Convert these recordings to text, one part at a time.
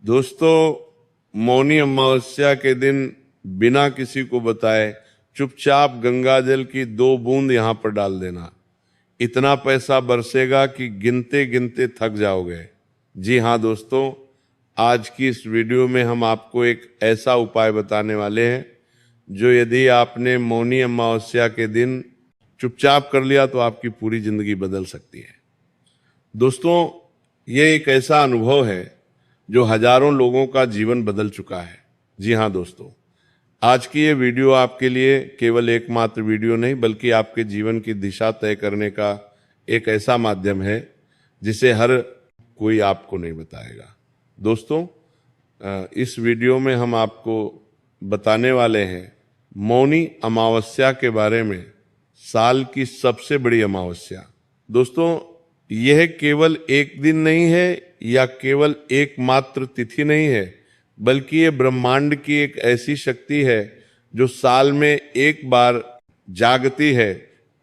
दोस्तों, मौनी अमावस्या के दिन बिना किसी को बताए चुपचाप गंगा जल की 2 बूंद यहां पर डाल देना। इतना पैसा बरसेगा कि गिनते गिनते थक जाओगे। जी हाँ दोस्तों, आज की इस वीडियो में हम आपको एक ऐसा उपाय बताने वाले हैं जो यदि आपने मौनी अमावस्या के दिन चुपचाप कर लिया तो आपकी पूरी जिंदगी बदल सकती है। दोस्तों, ये एक ऐसा अनुभव है जो हजारों लोगों का जीवन बदल चुका है। जी हाँ दोस्तों, आज की ये वीडियो आपके लिए केवल एकमात्र वीडियो नहीं बल्कि आपके जीवन की दिशा तय करने का एक ऐसा माध्यम है जिसे हर कोई आपको नहीं बताएगा। दोस्तों, इस वीडियो में हम आपको बताने वाले हैं मौनी अमावस्या के बारे में, साल की सबसे बड़ी अमावस्या। दोस्तों, यह केवल एक दिन नहीं है या केवल एकमात्र तिथि नहीं है, बल्कि ये ब्रह्मांड की एक ऐसी शक्ति है जो साल में एक बार जागती है।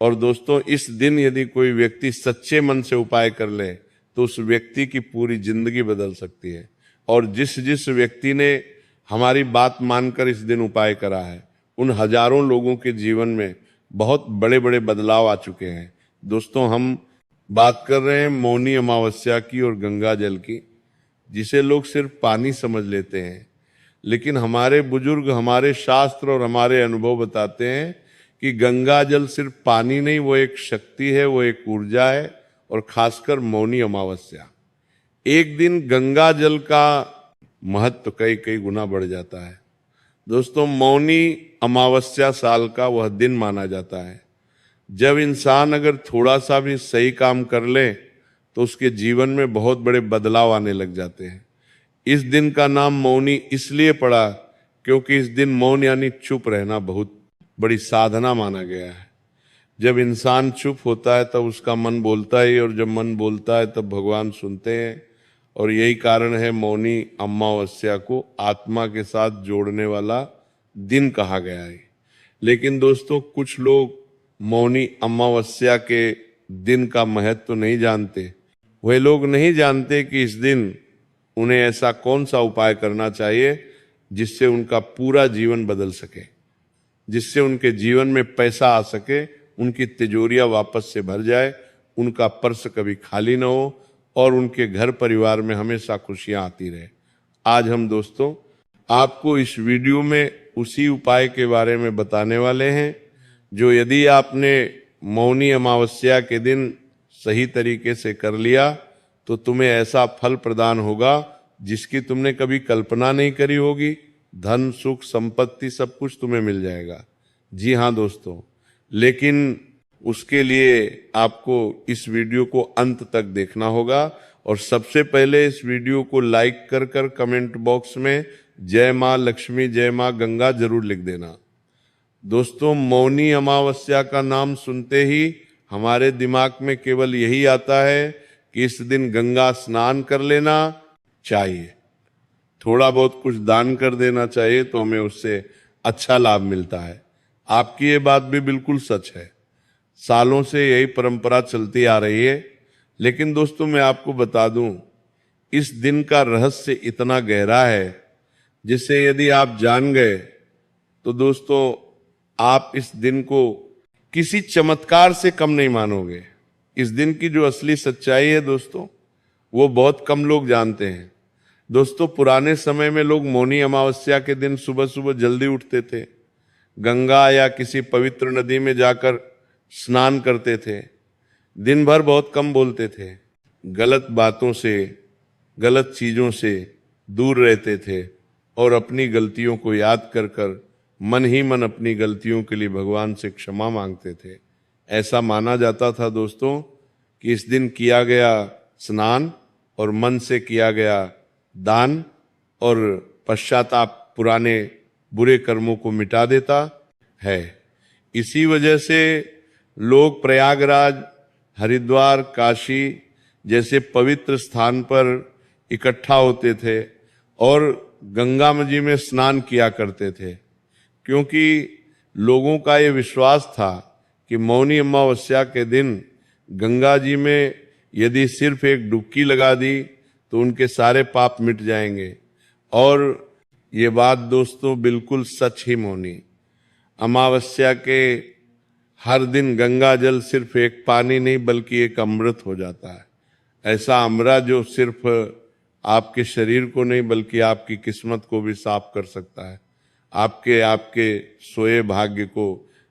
और दोस्तों, इस दिन यदि कोई व्यक्ति सच्चे मन से उपाय कर ले तो उस व्यक्ति की पूरी जिंदगी बदल सकती है। और जिस जिस व्यक्ति ने हमारी बात मानकर इस दिन उपाय करा है, उन हजारों लोगों के जीवन में बहुत बड़े बड़े बदलाव आ चुके हैं। दोस्तों, हम बात कर रहे हैं मौनी अमावस्या की और गंगा जल की, जिसे लोग सिर्फ पानी समझ लेते हैं। लेकिन हमारे बुजुर्ग, हमारे शास्त्र और हमारे अनुभव बताते हैं कि गंगा जल सिर्फ पानी नहीं, वो एक शक्ति है, वो एक ऊर्जा है। और खासकर मौनी अमावस्या, एक दिन गंगा जल का महत्व कई कई गुना बढ़ जाता है। दोस्तों, मौनी अमावस्या साल का वह दिन माना जाता है जब इंसान अगर थोड़ा सा भी सही काम कर ले तो उसके जीवन में बहुत बड़े बदलाव आने लग जाते हैं। इस दिन का नाम मौनी इसलिए पड़ा क्योंकि इस दिन मौन यानी चुप रहना बहुत बड़ी साधना माना गया है। जब इंसान चुप होता है तब उसका मन बोलता है, और जब मन बोलता है तब भगवान सुनते हैं। और यही कारण है मौनी अमावस्या को आत्मा के साथ जोड़ने वाला दिन कहा गया है। लेकिन दोस्तों, कुछ लोग मौनी अमावस्या के दिन का महत्व नहीं जानते। वे लोग नहीं जानते कि इस दिन उन्हें ऐसा कौन सा उपाय करना चाहिए जिससे उनका पूरा जीवन बदल सके, जिससे उनके जीवन में पैसा आ सके, उनकी तिजोरियां वापस से भर जाए, उनका पर्स कभी खाली ना हो और उनके घर परिवार में हमेशा खुशियां आती रहे। आज हम दोस्तों आपको इस वीडियो में उसी उपाय के बारे में बताने वाले हैं जो यदि आपने मौनी अमावस्या के दिन सही तरीके से कर लिया तो तुम्हें ऐसा फल प्रदान होगा जिसकी तुमने कभी कल्पना नहीं करी होगी। धन, सुख, संपत्ति सब कुछ तुम्हें मिल जाएगा। जी हाँ दोस्तों, लेकिन उसके लिए आपको इस वीडियो को अंत तक देखना होगा। और सबसे पहले इस वीडियो को लाइक कर कर कमेंट बॉक्स में जय माँ लक्ष्मी, जय माँ गंगा जरूर लिख देना। दोस्तों, मौनी अमावस्या का नाम सुनते ही हमारे दिमाग में केवल यही आता है कि इस दिन गंगा स्नान कर लेना चाहिए, थोड़ा बहुत कुछ दान कर देना चाहिए तो हमें उससे अच्छा लाभ मिलता है। आपकी ये बात भी बिल्कुल सच है, सालों से यही परंपरा चलती आ रही है। लेकिन दोस्तों, मैं आपको बता दूं, इस दिन का रहस्य इतना गहरा है जिसे यदि आप जान गए तो दोस्तों आप इस दिन को किसी चमत्कार से कम नहीं मानोगे। इस दिन की जो असली सच्चाई है दोस्तों, वो बहुत कम लोग जानते हैं। दोस्तों, पुराने समय में लोग मौनी अमावस्या के दिन सुबह सुबह जल्दी उठते थे, गंगा या किसी पवित्र नदी में जाकर स्नान करते थे, दिन भर बहुत कम बोलते थे, गलत बातों से, गलत चीजों से दूर रहते थे और अपनी गलतियों को याद कर कर मन ही मन अपनी गलतियों के लिए भगवान से क्षमा मांगते थे। ऐसा माना जाता था दोस्तों कि इस दिन किया गया स्नान और मन से किया गया दान और पश्चाताप पुराने बुरे कर्मों को मिटा देता है। इसी वजह से लोग प्रयागराज, हरिद्वार, काशी जैसे पवित्र स्थान पर इकट्ठा होते थे और गंगा जी में स्नान किया करते थे, क्योंकि लोगों का ये विश्वास था कि मौनी अमावस्या के दिन गंगा जी में यदि सिर्फ एक डुबकी लगा दी तो उनके सारे पाप मिट जाएंगे। और ये बात दोस्तों बिल्कुल सच ही मौनी। अमावस्या के हर दिन गंगा जल सिर्फ एक पानी नहीं बल्कि एक अमृत हो जाता है। ऐसा अमृत जो सिर्फ आपके शरीर को नहीं बल्कि आपकी किस्मत को भी साफ कर सकता है, आपके सोए भाग्य को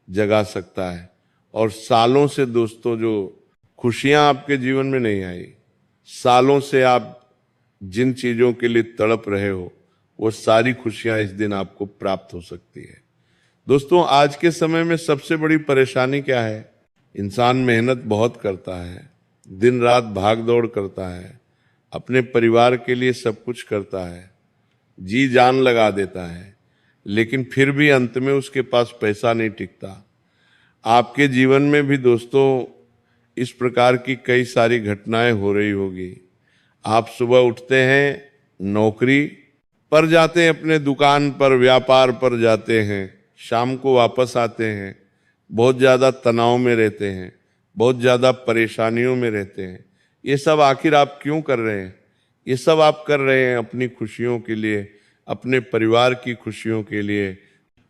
जगा सकता है। और सालों से दोस्तों जो खुशियां आपके जीवन में नहीं आई, सालों से आप जिन चीजों के लिए तड़प रहे हो, वो सारी खुशियां इस दिन आपको प्राप्त हो सकती है। दोस्तों आज के समय में सबसे बड़ी परेशानी क्या है? इंसान मेहनत बहुत करता है, दिन रात भाग दौड़ करता है, अपने परिवार के लिए सब कुछ करता है, जी जान लगा देता है, लेकिन फिर भी अंत में उसके पास पैसा नहीं टिकता। आपके जीवन में भी दोस्तों इस प्रकार की कई सारी घटनाएं हो रही होगी। आप सुबह उठते हैं, नौकरी पर जाते हैं, अपने दुकान पर व्यापार पर जाते हैं, शाम को वापस आते हैं, बहुत ज़्यादा तनाव में रहते हैं, बहुत ज़्यादा परेशानियों में रहते हैं। ये सब आखिर आप क्यों कर रहे हैं? ये सब आप कर रहे हैं अपनी खुशियों के लिए, अपने परिवार की खुशियों के लिए,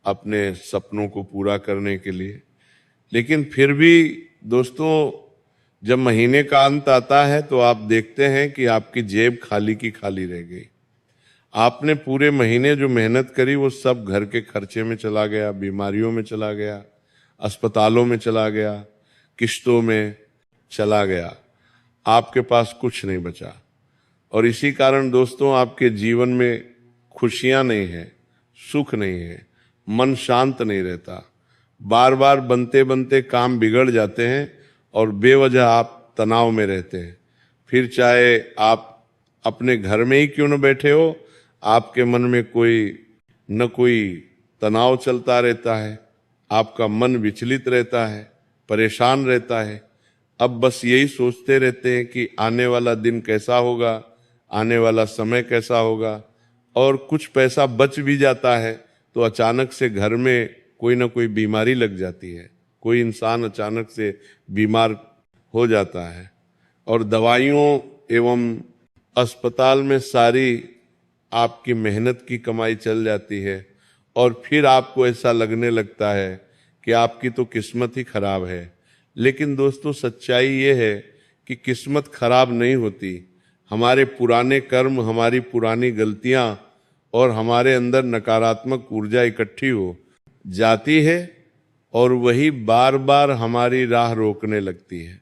अपने सपनों को पूरा करने के लिए। लेकिन फिर भी दोस्तों जब महीने का अंत आता है तो आप देखते हैं कि आपकी जेब खाली की खाली रह गई। आपने पूरे महीने जो मेहनत करी वो सब घर के खर्चे में चला गया, बीमारियों में चला गया, अस्पतालों में चला गया, किश्तों में चला गया, आपके पास कुछ नहीं बचा। और इसी कारण दोस्तों आपके जीवन में खुशियां नहीं है, सुख नहीं है, मन शांत नहीं रहता। बार बार बनते बनते काम बिगड़ जाते हैं और बेवजह आप तनाव में रहते हैं। फिर चाहे आप अपने घर में ही क्यों न बैठे हो, आपके मन में कोई तनाव चलता रहता है, आपका मन विचलित रहता है, परेशान रहता है। अब बस यही सोचते रहते हैं कि आने वाला दिन कैसा होगा, आने वाला समय कैसा होगा। और कुछ पैसा बच भी जाता है तो अचानक से घर में कोई ना कोई बीमारी लग जाती है, कोई इंसान अचानक से बीमार हो जाता है और दवाइयों एवं अस्पताल में सारी आपकी मेहनत की कमाई चल जाती है। और फिर आपको ऐसा लगने लगता है कि आपकी तो किस्मत ही खराब है। लेकिन दोस्तों सच्चाई ये है कि किस्मत खराब नहीं होती। हमारे पुराने कर्म, हमारी पुरानी गलतियां और हमारे अंदर नकारात्मक ऊर्जा इकट्ठी हो जाती है और वही बार बार हमारी राह रोकने लगती है।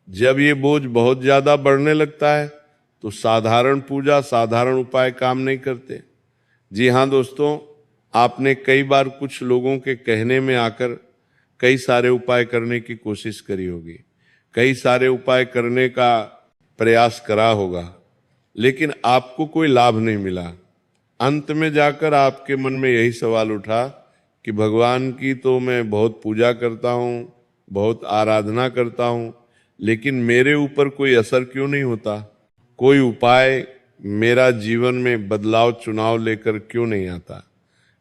जब ये बोझ बहुत ज्यादा बढ़ने लगता है तो साधारण पूजा, साधारण उपाय काम नहीं करते। जी हाँ दोस्तों, आपने कई बार कुछ लोगों के कहने में आकर कई सारे उपाय करने की कोशिश करी होगी, कई सारे उपाय करने का प्रयास करा होगा, लेकिन आपको कोई लाभ नहीं मिला। अंत में जाकर आपके मन में यही सवाल उठा कि भगवान की तो मैं बहुत पूजा करता हूँ, बहुत आराधना करता हूँ, लेकिन मेरे ऊपर कोई असर क्यों नहीं होता? कोई उपाय मेरा जीवन में बदलाव, चुनाव लेकर क्यों नहीं आता?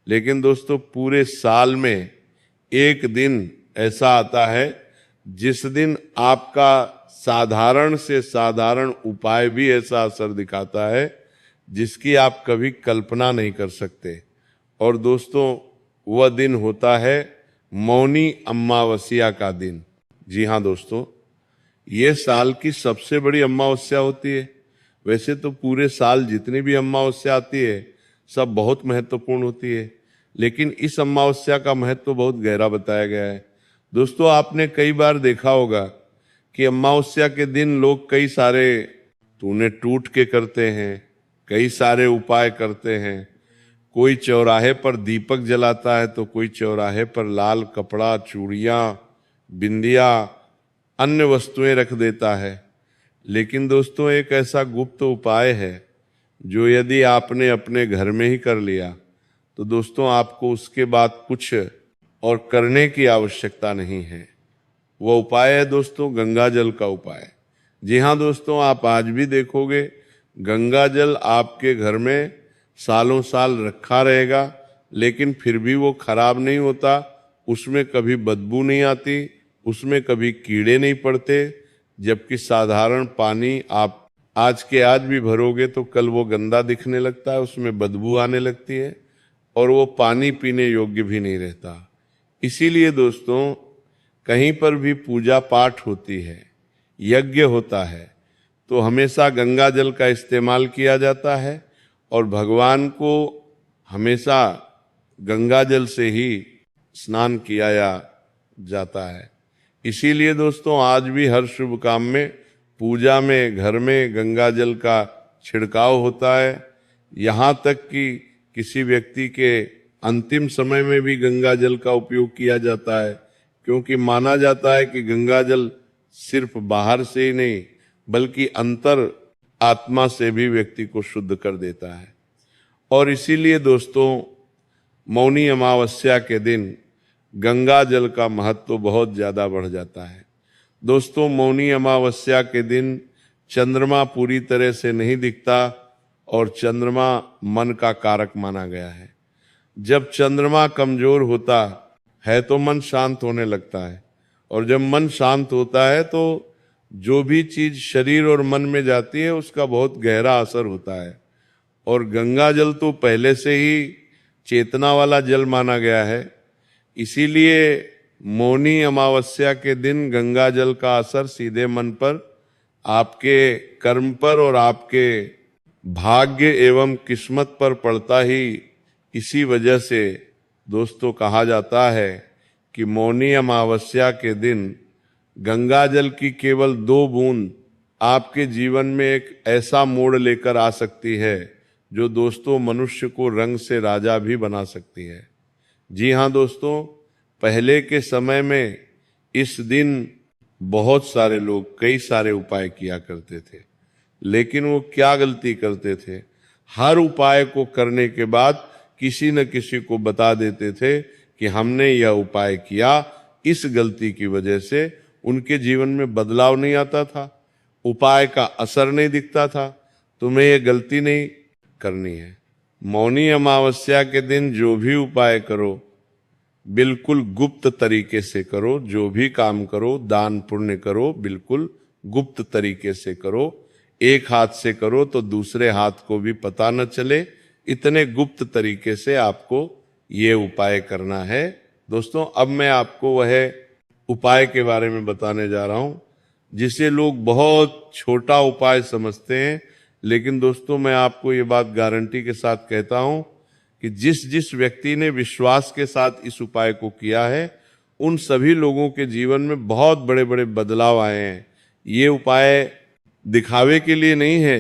लेकिन दोस्तों पूरे साल में एक दिन ऐसा आता है जिस दिन आपका साधारण से साधारण उपाय भी ऐसा असर दिखाता है जिसकी आप कभी कल्पना नहीं कर सकते। और दोस्तों वह दिन होता है मौनी अमावस्या का दिन। जी हाँ दोस्तों, ये साल की सबसे बड़ी अमावस्या होती है। वैसे तो पूरे साल जितनी भी अमावस्या आती है सब बहुत महत्वपूर्ण होती है, लेकिन इस अमावस्या का महत्व बहुत गहरा बताया गया है। दोस्तों आपने कई बार देखा होगा कि अमावस्या के दिन लोग कई सारे टूने टूट के करते हैं, कई सारे उपाय करते हैं। कोई चौराहे पर दीपक जलाता है तो कोई चौराहे पर लाल कपड़ा, चूड़ियाँ, बिंदिया, अन्य वस्तुएं रख देता है। लेकिन दोस्तों एक ऐसा गुप्त उपाय है जो यदि आपने अपने घर में ही कर लिया तो दोस्तों आपको उसके बाद कुछ और करने की आवश्यकता नहीं है। वह उपाय है दोस्तों गंगा जल का उपाय। जी हाँ दोस्तों, आप आज भी देखोगे गंगा जल आपके घर में सालों साल रखा रहेगा, लेकिन फिर भी वो खराब नहीं होता, उसमें कभी बदबू नहीं आती, उसमें कभी कीड़े नहीं पड़ते। जबकि साधारण पानी आप आज के आज भी भरोगे तो कल वो गंदा दिखने लगता है, उसमें बदबू आने लगती है और वो पानी पीने योग्य भी नहीं रहता। इसीलिए दोस्तों, कहीं पर भी पूजा पाठ होती है, यज्ञ होता है, तो हमेशा गंगा जल का इस्तेमाल किया जाता है और भगवान को हमेशा गंगा जल से ही स्नान किया जाता है। इसीलिए दोस्तों, आज भी हर शुभ काम में, पूजा में, घर में गंगा जल का छिड़काव होता है। यहाँ तक कि किसी व्यक्ति के अंतिम समय में भी गंगा जल का उपयोग किया जाता है, क्योंकि माना जाता है कि गंगा जल सिर्फ बाहर से ही नहीं बल्कि अंतर आत्मा से भी व्यक्ति को शुद्ध कर देता है। और इसीलिए दोस्तों, मौनी अमावस्या के दिन गंगा जल का महत्व बहुत ज्यादा बढ़ जाता है। दोस्तों, मौनी अमावस्या के दिन चंद्रमा पूरी तरह से नहीं दिखता और चंद्रमा मन का कारक माना गया है। जब चंद्रमा कमजोर होता है तो मन शांत होने लगता है, और जब मन शांत होता है तो जो भी चीज शरीर और मन में जाती है उसका बहुत गहरा असर होता है। और गंगा जल तो पहले से ही चेतना वाला जल माना गया है। इसीलिए मौनी अमावस्या के दिन गंगा जल का असर सीधे मन पर, आपके कर्म पर और आपके भाग्य एवं किस्मत पर पड़ता ही। इसी वजह से दोस्तों कहा जाता है कि मौनी अमावस्या के दिन गंगा जल की केवल 2 बूंद आपके जीवन में एक ऐसा मोड़ लेकर आ सकती है जो दोस्तों मनुष्य को रंग से राजा भी बना सकती है। जी हाँ दोस्तों, पहले के समय में इस दिन बहुत सारे लोग कई सारे उपाय किया करते थे, लेकिन वो क्या गलती करते थे, हर उपाय को करने के बाद किसी न किसी को बता देते थे कि हमने यह उपाय किया। इस गलती की वजह से उनके जीवन में बदलाव नहीं आता था, उपाय का असर नहीं दिखता था। तुम्हें यह गलती नहीं करनी है। मौनी अमावस्या के दिन जो भी उपाय करो बिल्कुल गुप्त तरीके से करो। जो भी काम करो, दान पुण्य करो, बिल्कुल गुप्त तरीके से करो। एक हाथ से करो तो दूसरे हाथ को भी पता न चले, इतने गुप्त तरीके से आपको ये उपाय करना है। दोस्तों, अब मैं आपको वह उपाय के बारे में बताने जा रहा हूं जिसे लोग बहुत छोटा उपाय समझते हैं, लेकिन दोस्तों मैं आपको ये बात गारंटी के साथ कहता हूं कि जिस जिस व्यक्ति ने विश्वास के साथ इस उपाय को किया है, उन सभी लोगों के जीवन में बहुत बड़े बड़े बदलाव आए हैं। ये उपाय दिखावे के लिए नहीं है,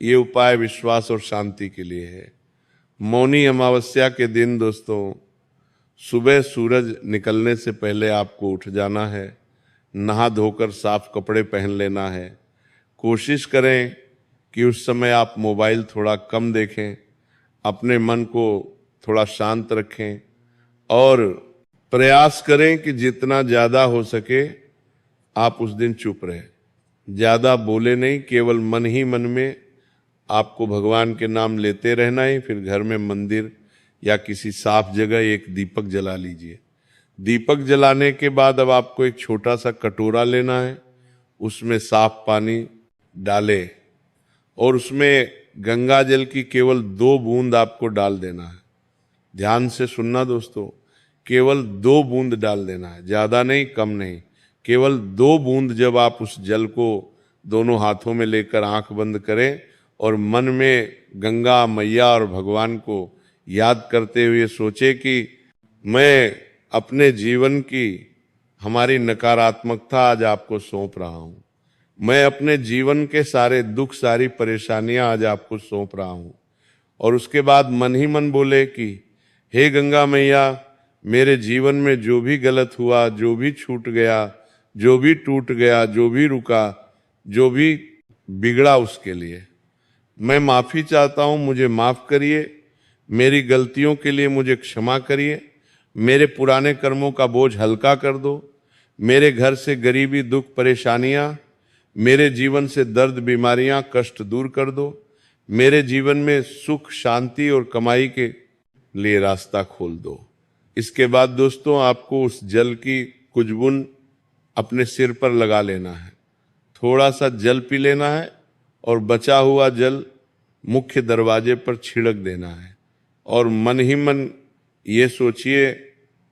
ये उपाय विश्वास और शांति के लिए है। मौनी अमावस्या के दिन दोस्तों, सुबह सूरज निकलने से पहले आपको उठ जाना है, नहा धोकर साफ कपड़े पहन लेना है। कोशिश करें कि उस समय आप मोबाइल थोड़ा कम देखें, अपने मन को थोड़ा शांत रखें और प्रयास करें कि जितना ज़्यादा हो सके आप उस दिन चुप रहें। ज़्यादा बोले नहीं, केवल मन ही मन में आपको भगवान के नाम लेते रहना है। फिर घर में मंदिर या किसी साफ जगह एक दीपक जला लीजिए। दीपक जलाने के बाद अब आपको एक छोटा सा कटोरा लेना है, उसमें साफ पानी डालें और उसमें गंगा जल की केवल 2 बूंद आपको डाल देना है। ध्यान से सुनना दोस्तों, केवल 2 बूंद डाल देना है, ज़्यादा नहीं, कम नहीं, केवल 2 बूंद। जब आप उस जल को दोनों हाथों में लेकर आंख बंद करें और मन में गंगा मैया और भगवान को याद करते हुए सोचे कि मैं अपने जीवन की हमारी नकारात्मकता आज आपको सौंप रहा हूँ, मैं अपने जीवन के सारे दुख, सारी परेशानियां आज आपको सौंप रहा हूँ। और उसके बाद मन ही मन बोले कि हे गंगा मैया, मेरे जीवन में जो भी गलत हुआ, जो भी छूट गया, जो भी टूट गया, जो भी रुका, जो भी बिगड़ा, उसके लिए मैं माफ़ी चाहता हूँ। मुझे माफ़ करिए, मेरी गलतियों के लिए मुझे क्षमा करिए, मेरे पुराने कर्मों का बोझ हल्का कर दो, मेरे घर से गरीबी, दुख, परेशानियाँ, मेरे जीवन से दर्द, बीमारियां, कष्ट दूर कर दो, मेरे जीवन में सुख, शांति और कमाई के लिए रास्ता खोल दो। इसके बाद दोस्तों आपको उस जल की कुछ बूंद अपने सिर पर लगा लेना है, थोड़ा सा जल पी लेना है और बचा हुआ जल मुख्य दरवाजे पर छिड़क देना है। और मन ही मन ये सोचिए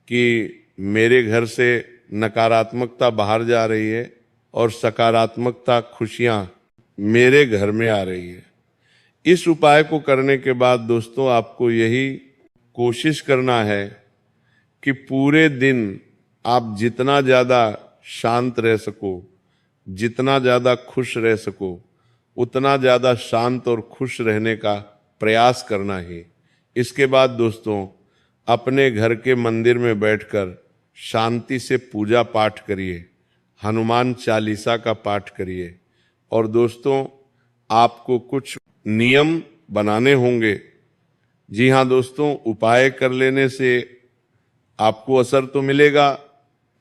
कि मेरे घर से नकारात्मकता बाहर जा रही है और सकारात्मकता, खुशियां मेरे घर में आ रही है। इस उपाय को करने के बाद दोस्तों आपको यही कोशिश करना है कि पूरे दिन आप जितना ज़्यादा शांत रह सको, जितना ज़्यादा खुश रह सको, उतना ज़्यादा शांत और खुश रहने का प्रयास करना है। इसके बाद दोस्तों अपने घर के मंदिर में बैठकर शांति से पूजा पाठ करिए, हनुमान चालीसा का पाठ करिए। और दोस्तों आपको कुछ नियम बनाने होंगे। जी हाँ दोस्तों, उपाय कर लेने से आपको असर तो मिलेगा,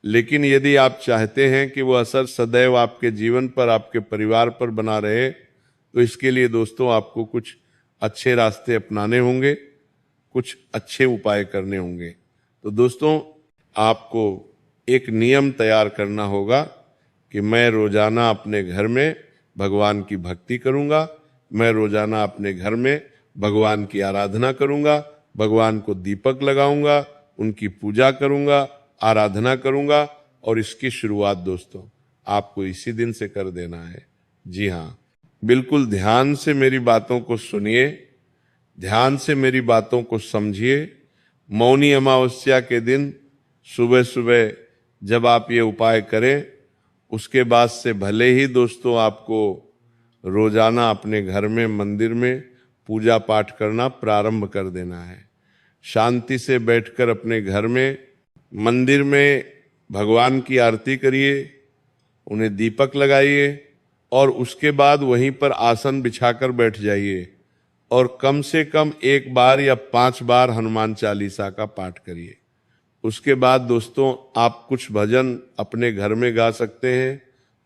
लेकिन यदि आप चाहते हैं कि वो असर सदैव आपके जीवन पर, आपके परिवार पर बना रहे, तो इसके लिए दोस्तों आपको कुछ अच्छे रास्ते अपनाने होंगे, कुछ अच्छे उपाय करने होंगे। तो दोस्तों आपको एक नियम तैयार करना होगा कि मैं रोजाना अपने घर में भगवान की भक्ति करूंगा, मैं रोजाना अपने घर में भगवान की आराधना करूंगा, भगवान को दीपक लगाऊंगा, उनकी पूजा करूंगा, आराधना करूंगा। और इसकी शुरुआत दोस्तों आपको इसी दिन से कर देना है। जी हाँ, बिल्कुल ध्यान से मेरी बातों को सुनिए, ध्यान से मेरी बातों को समझिए। मौनी अमावस्या के दिन सुबह सुबह जब आप ये उपाय करें, उसके बाद से भले ही दोस्तों आपको रोजाना अपने घर में, मंदिर में पूजा पाठ करना प्रारंभ कर देना है। शांति से बैठकर अपने घर में, मंदिर में भगवान की आरती करिए, उन्हें दीपक लगाइए और उसके बाद वहीं पर आसन बिछाकर बैठ जाइए और कम से कम 1 बार या 5 बार हनुमान चालीसा का पाठ करिए। उसके बाद दोस्तों आप कुछ भजन अपने घर में गा सकते हैं,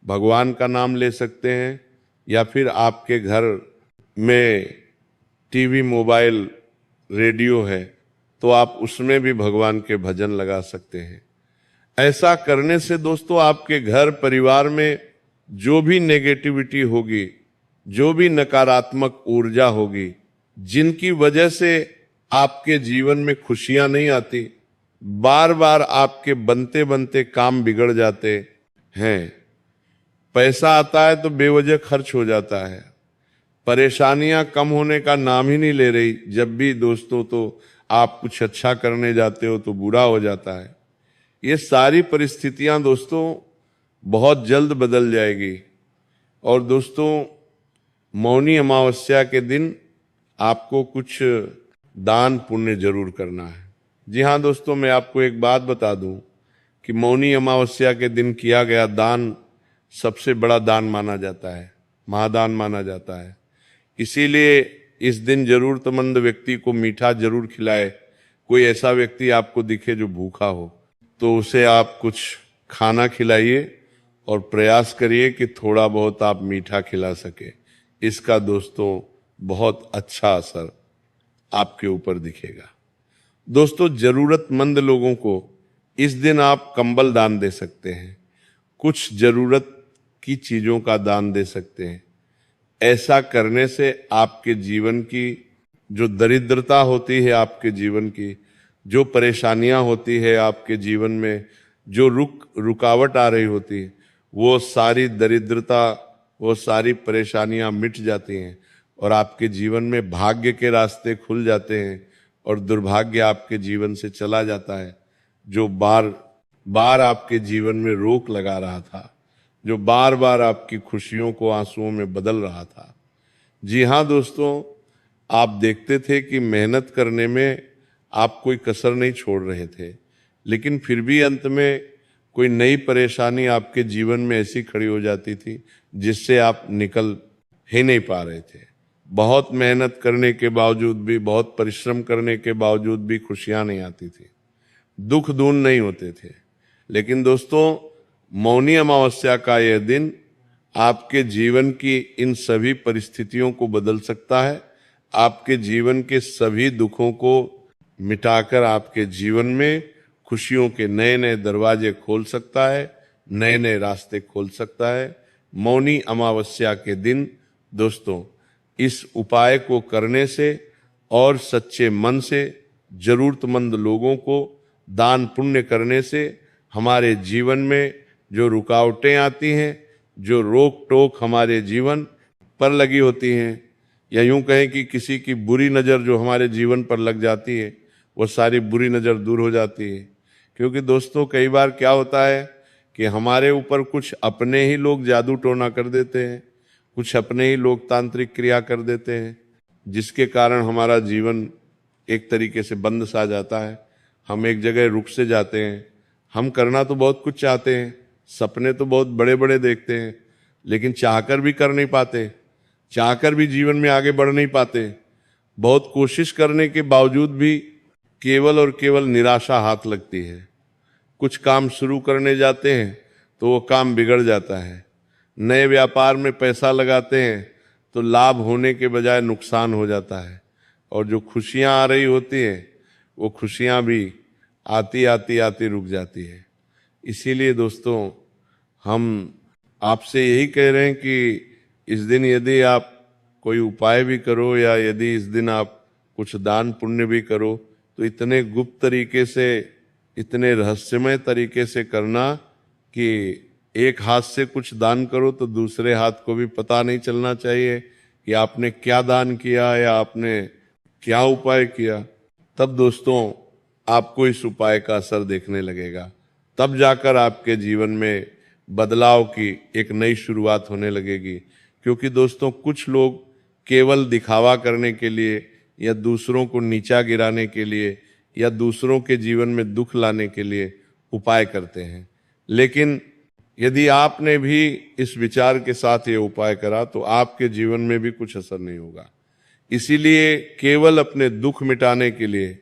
भगवान का नाम ले सकते हैं, या फिर आपके घर में टीवी, मोबाइल, रेडियो है तो आप उसमें भी भगवान के भजन लगा सकते हैं। ऐसा करने से दोस्तों आपके घर परिवार में जो भी नेगेटिविटी होगी, जो भी नकारात्मक ऊर्जा होगी, जिनकी वजह से आपके जीवन में खुशियां नहीं आती, बार बार आपके बनते बनते काम बिगड़ जाते हैं, पैसा आता है तो बेवजह खर्च हो जाता है, परेशानियां कम होने का नाम ही नहीं ले रही, जब भी दोस्तों तो आप कुछ अच्छा करने जाते हो तो बुरा हो जाता है। ये सारी परिस्थितियां दोस्तों बहुत जल्द बदल जाएगी। और दोस्तों मौनी अमावस्या के दिन आपको कुछ दान पुण्य जरूर करना है। जी हाँ दोस्तों, मैं आपको एक बात बता दूं कि मौनी अमावस्या के दिन किया गया दान सबसे बड़ा दान माना जाता है, महादान माना जाता है। इसीलिए इस दिन जरूरतमंद व्यक्ति को मीठा जरूर खिलाए। कोई ऐसा व्यक्ति आपको दिखे जो भूखा हो तो उसे आप कुछ खाना खिलाइए और प्रयास करिए कि थोड़ा बहुत आप मीठा खिला सके। इसका दोस्तों बहुत अच्छा असर आपके ऊपर दिखेगा। दोस्तों जरूरतमंद लोगों को इस दिन आप कंबल दान दे सकते हैं, कुछ जरूरत की चीजों का दान दे सकते हैं। ऐसा करने से आपके जीवन की जो दरिद्रता होती है, आपके जीवन की जो परेशानियां होती है, आपके जीवन में जो रुकावट आ रही होती है, वो सारी दरिद्रता, वो सारी परेशानियां मिट जाती हैं और आपके जीवन में भाग्य के रास्ते खुल जाते हैं और दुर्भाग्य आपके जीवन से चला जाता है, जो बार बार आपके जीवन में रोक लगा रहा था, जो बार बार आपकी खुशियों को आंसुओं में बदल रहा था। जी हाँ दोस्तों, आप देखते थे कि मेहनत करने में आप कोई कसर नहीं छोड़ रहे थे, लेकिन फिर भी अंत में कोई नई परेशानी आपके जीवन में ऐसी खड़ी हो जाती थी जिससे आप निकल ही नहीं पा रहे थे। बहुत मेहनत करने के बावजूद भी, बहुत परिश्रम करने के बावजूद भी खुशियां नहीं आती थी, दुख दूर नहीं होते थे। लेकिन दोस्तों मौनी अमावस्या का यह दिन आपके जीवन की इन सभी परिस्थितियों को बदल सकता है, आपके जीवन के सभी दुखों को मिटाकर आपके जीवन में खुशियों के नए नए दरवाजे खोल सकता है, नए नए रास्ते खोल सकता है। मौनी अमावस्या के दिन दोस्तों, इस उपाय को करने से और सच्चे मन से जरूरतमंद लोगों को दान पुण्य करने से हमारे जीवन में जो रुकावटें आती हैं, जो रोक टोक हमारे जीवन पर लगी होती हैं, या यूं कहें कि किसी की बुरी नज़र जो हमारे जीवन पर लग जाती है, वो सारी बुरी नज़र दूर हो जाती है। क्योंकि दोस्तों, कई बार क्या होता है कि हमारे ऊपर कुछ अपने ही लोग जादू टोना कर देते हैं, कुछ अपने ही लोग तांत्रिक क्रिया कर देते हैं, जिसके कारण हमारा जीवन एक तरीके से बंद सा जाता है। हम एक जगह रुक से जाते हैं। हम करना तो बहुत कुछ चाहते हैं, सपने तो बहुत बड़े बड़े देखते हैं, लेकिन चाहकर भी कर नहीं पाते, चाहकर भी जीवन में आगे बढ़ नहीं पाते। बहुत कोशिश करने के बावजूद भी केवल और केवल निराशा हाथ लगती है। कुछ काम शुरू करने जाते हैं तो वो काम बिगड़ जाता है। नए व्यापार में पैसा लगाते हैं तो लाभ होने के बजाय नुकसान हो जाता है, और जो खुशियां आ रही होती हैं वो खुशियां भी आती आती आती रुक जाती है। इसीलिए दोस्तों, हम आपसे यही कह रहे हैं कि इस दिन यदि आप कोई उपाय भी करो, या यदि इस दिन आप कुछ दान पुण्य भी करो, तो इतने गुप्त तरीके से, इतने रहस्यमय तरीके से करना कि एक हाथ से कुछ दान करो तो दूसरे हाथ को भी पता नहीं चलना चाहिए कि आपने क्या दान किया या आपने क्या उपाय किया। तब दोस्तों आपको इस उपाय का असर देखने लगेगा, तब जाकर आपके जीवन में बदलाव की एक नई शुरुआत होने लगेगी। क्योंकि दोस्तों, कुछ लोग केवल दिखावा करने के लिए, या दूसरों को नीचा गिराने के लिए, या दूसरों के जीवन में दुख लाने के लिए उपाय करते हैं। लेकिन यदि आपने भी इस विचार के साथ ये उपाय करा तो आपके जीवन में भी कुछ असर नहीं होगा। इसीलिए केवल अपने दुख मिटाने के लिए,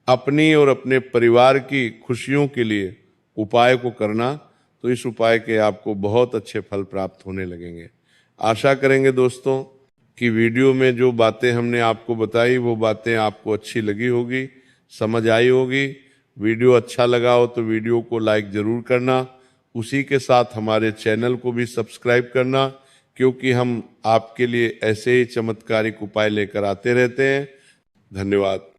अपनी और अपने परिवार की खुशियों के लिए उपाय को करना, तो इस उपाय के आपको बहुत अच्छे फल प्राप्त होने लगेंगे। आशा करेंगे दोस्तों कि वीडियो में जो बातें हमने आपको बताई वो बातें आपको अच्छी लगी होगी, समझ आई होगी। वीडियो अच्छा लगा हो तो वीडियो को लाइक जरूर करना, उसी के साथ हमारे चैनल को भी सब्सक्राइब करना, क्योंकि हम आपके लिए ऐसे ही चमत्कारिक उपाय लेकर आते रहते हैं। धन्यवाद।